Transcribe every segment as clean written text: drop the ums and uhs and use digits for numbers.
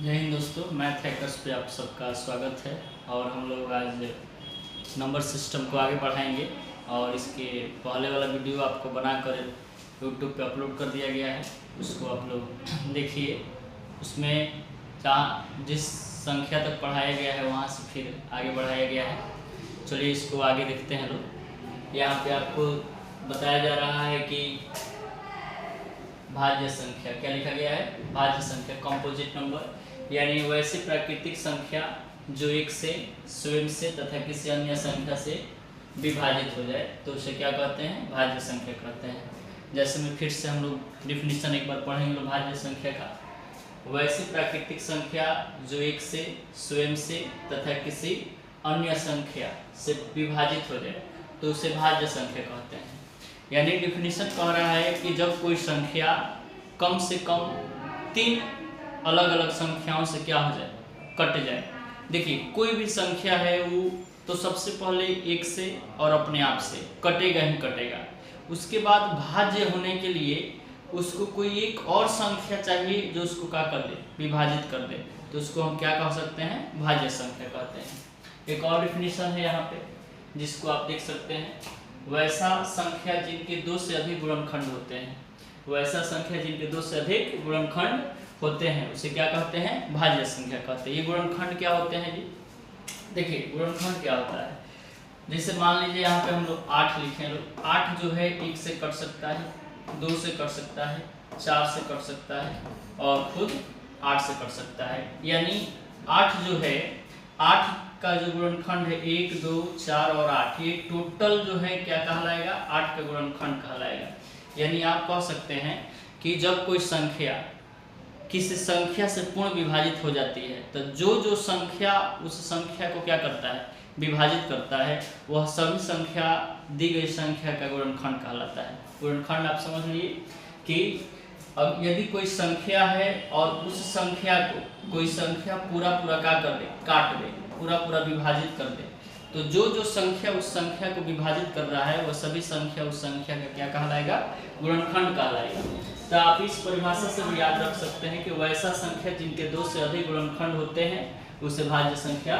जय हिंद दोस्तों, math hackers पे आप सबका स्वागत है। और हम लोग आज नंबर सिस्टम को आगे बढ़ाएंगे और इसके पहले वाला वीडियो आपको बनाकर यूट्यूब पे अपलोड कर दिया गया है, उसको आप लोग देखिए। उसमें जहाँ जिस संख्या तक पढ़ाया गया है वहाँ से फिर आगे बढ़ाया गया है। चलिए इसको आगे देखते हैं लोग। यहाँ पे आपको बताया जा रहा है कि भाज्य संख्या क्या लिखा गया है, भाज्य संख्या कंपोजिट नंबर, यानी वैसी प्राकृतिक संख्या जो एक से, स्वयं से तथा किसी अन्य संख्या से विभाजित हो जाए तो उसे क्या कहते हैं, भाज्य संख्या कहते हैं। जैसे में फिर से हम लोग डिफिनीशन एक बार पढ़ेंगे भाज्य संख्या का। वैसी प्राकृतिक संख्या जो एक से, स्वयं से तथा किसी अन्य संख्या से विभाजित हो जाए तो उसे भाज्य संख्या कहते हैं। यानी डिफिनीशन कह रहा है कि जब कोई संख्या कम से कम 3 अलग अलग संख्याओं से क्या हो जाए, कट जाए। देखिए कोई भी संख्या है वो तो सबसे पहले एक से और अपने आप से कटेगा ही कटेगा। उसके बाद भाज्य होने के लिए उसको कोई एक और संख्या चाहिए जो उसको क्या कर दे, विभाजित कर दे, तो उसको हम क्या कह सकते हैं, भाज्य संख्या कहते हैं। एक और डिफिनीशन है यहाँ पे जिसको आप देख सकते हैं, वैसा संख्या जिनके 2 से अधिक गुणनखंड होते हैं, वैसा संख्या जिनके 2 से अधिक गुणनखंड होते हैं उसे क्या कहते हैं, भाज्य संख्या कहते हैं। ये गुणनखंड क्या होते हैं जी, देखिए गुणनखंड क्या होता है। जैसे मान लीजिए यहाँ पे हम लोग 8 लिखे, लोग 8 जो है 1 से कट सकता है, 2 से कट सकता है, 4 से कट सकता है और खुद 8 से कट सकता है। यानी 8 जो है, 8 का जो गुणनखंड है 1, 2, 4 और 8, ये टोटल जो है क्या कहलाएगा, 8 का गुणनखंड कहलाएगा। यानी आप कह सकते हैं कि जब कोई संख्या किसी संख्या से पूर्ण विभाजित हो जाती है तो जो संख्या उस संख्या को क्या करता है, विभाजित करता है, वह सभी संख्या दी गई संख्या का गुणनखंड कहलाता है। गुणनखंड आप समझ लीजिए कि अब यदि कोई संख्या है और उस संख्या को कोई संख्या पूरा क्या कर दे, काट दे, पूरा विभाजित कर दे, तो जो संख्या उस संख्या को विभाजित कर रहा है वह सभी संख्या उस संख्या का क्या कहलाएगा, गुणनखंड कहलाएगा। तो आप इस परिभाषा से भी याद रख सकते हैं कि वैसा संख्या जिनके 2 से अधिक गुणनखंड होते हैं उसे भाज्य संख्या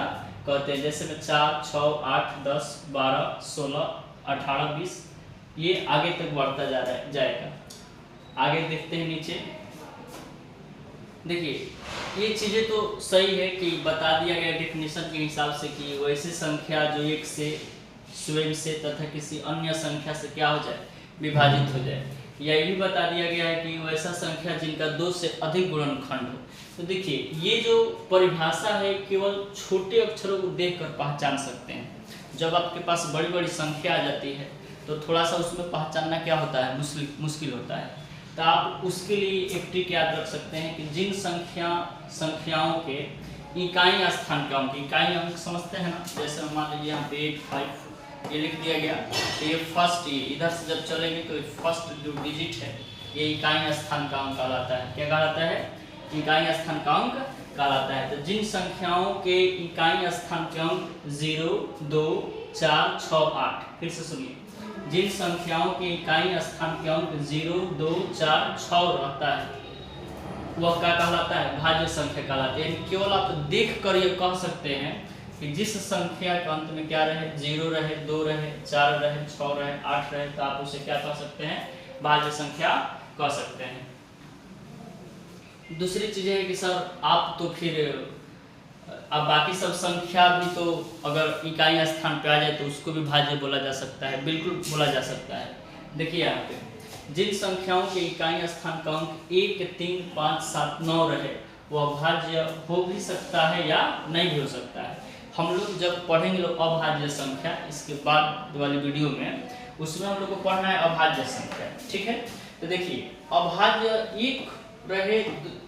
कहते हैं। जैसे में 4, 6, 8, 10, 12, 16, 18, 20, ये आगे तक बढ़ता जाएगा। आगे देखते हैं नीचे। देखिए ये चीज़ें तो सही है कि बता दिया गया डिफिनीशन के हिसाब से कि वैसी संख्या जो एक से, स्वयं से तथा किसी अन्य संख्या से क्या हो जाए, विभाजित हो जाए। यह भी बता दिया गया है कि वैसा संख्या जिनका 2 से अधिक गुणनखंड हो। तो देखिए ये जो परिभाषा है केवल छोटे अक्षरों को देखकर पहचान सकते हैं। जब आपके पास बड़ी बड़ी संख्या आ जाती है तो थोड़ा सा उसमें पहचानना क्या होता है, मुश्किल होता है। तो आप उसके लिए एक ट्रिक याद रख सकते हैं कि जिन संख्याओं के इकाई स्थानांक, इकाई अंक समझते हैं ना, जैसे मान लीजिए यहाँ पे 8, 5 ये लिख दिया गया, तो ये फर्स्ट, ये इधर से जब चलेंगे तो फर्स्ट जो डिजिट है ये इकाई स्थानांक कहलाता है। क्या कहलाता है, इकाई स्थानांक कहलाता है। तो जिन संख्याओं के इकाई स्थानांक 0, 2, 4, 6, 8, फिर से सुनिए, जिन संख्याओं के इकाई स्थानांक 0, 2, 4, 6 रहता है वह क्या कहलाता है, भाज्य संख्या कहलाती है। केवल आप देख कर ये कह सकते हैं कि जिस संख्या के अंत में क्या रहे, 0 रहे, 2 रहे, 4 रहे, 6 रहे, 8 रहे, तो आप उसे क्या कह सकते हैं, भाज्य संख्या कह सकते हैं। दूसरी चीज है कि सर आप तो फिर अब बाकी सब संख्या भी तो अगर इकाई स्थान पे आ जाए तो उसको भी भाज्य बोला जा सकता है, बिल्कुल बोला जा सकता है। देखिए यहाँ पे जिन संख्याओं के इकाई स्थानांक 1, 3, 5, 7, 9 रहे वह भाज्य हो भी सकता है या नहीं भी हो सकता है। हम लोग जब पढ़ेंगे लोग अभाज्य संख्या, इसके बाद वाली वीडियो में, उसमें हम लोग को पढ़ना है अभाज्य संख्या, ठीक है। तो देखिए अभाज्य 1 रहे,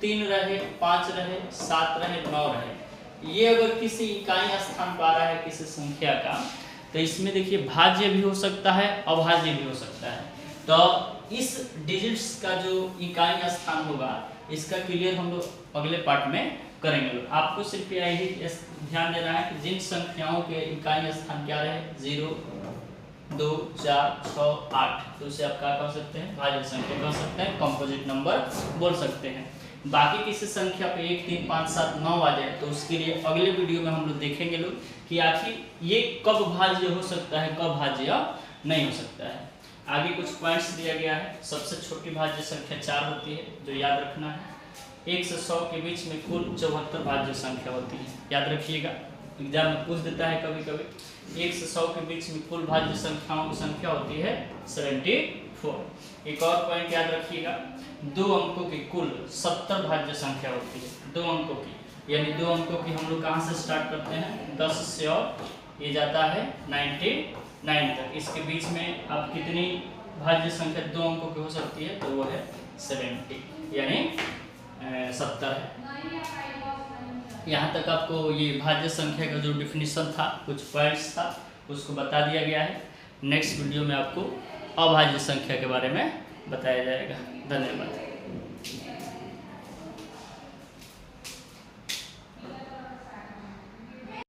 3 रहे, 5 रहे, 7 रहे, 9 रहे, ये अगर किसी इकाई स्थान पर आ रहा है किसी संख्या का, तो इसमें देखिए भाज्य भी हो सकता है, अभाज्य भी हो सकता है। तो इस डिजिट्स का जो इकाई स्थान होगा इसका क्लियर हम लोग अगले पार्ट में करेंगे। आपको सिर्फ यही ध्यान देना है कि जिन संख्याओं के इकाई स्थान क्या रहे, 0, 2, 4, 6, 8, तो उसे आप क्या कह सकते हैं, भाज्य संख्या कह सकते हैं, कंपोजिट नंबर बोल सकते हैं। बाकी किसी संख्या पे 1 3 5 7 9 आ जाए तो उसके लिए अगले वीडियो में हम लोग देखेंगे लोग कि आखिर ये कब भाज्य हो सकता है, कब भाज्य नहीं हो सकता है। आगे कुछ पॉइंट्स दिया गया है। सबसे छोटी भाज्य संख्या 4 होती है, जो याद रखना है। 1 से 100 के बीच में कुल 74 भाज्य संख्या होती है, याद रखिएगा, एग्जाम में पूछ देता है कभी कभी। 1 से 100 के बीच में कुल भाज्य संख्याओं की संख्या होती है 74। एक और पॉइंट याद रखिएगा, 2 अंकों की कुल 70 भाज्य संख्या होती है, 2 अंकों की, यानी 2 अंकों की हम लोग कहाँ से स्टार्ट करते हैं, 10 से, और ये जाता है 99 तक। इसके बीच में अब कितनी भाज्य संख्या 2 अंकों की हो सकती है, तो वो है 70, यानी 70 है। यहाँ तक आपको ये भाज्य संख्या का जो डिफिनीशन था, कुछ पॉइंट्स था, उसको बता दिया गया है। नेक्स्ट वीडियो में आपको अभाज्य संख्या के बारे में बताया जाएगा। धन्यवाद।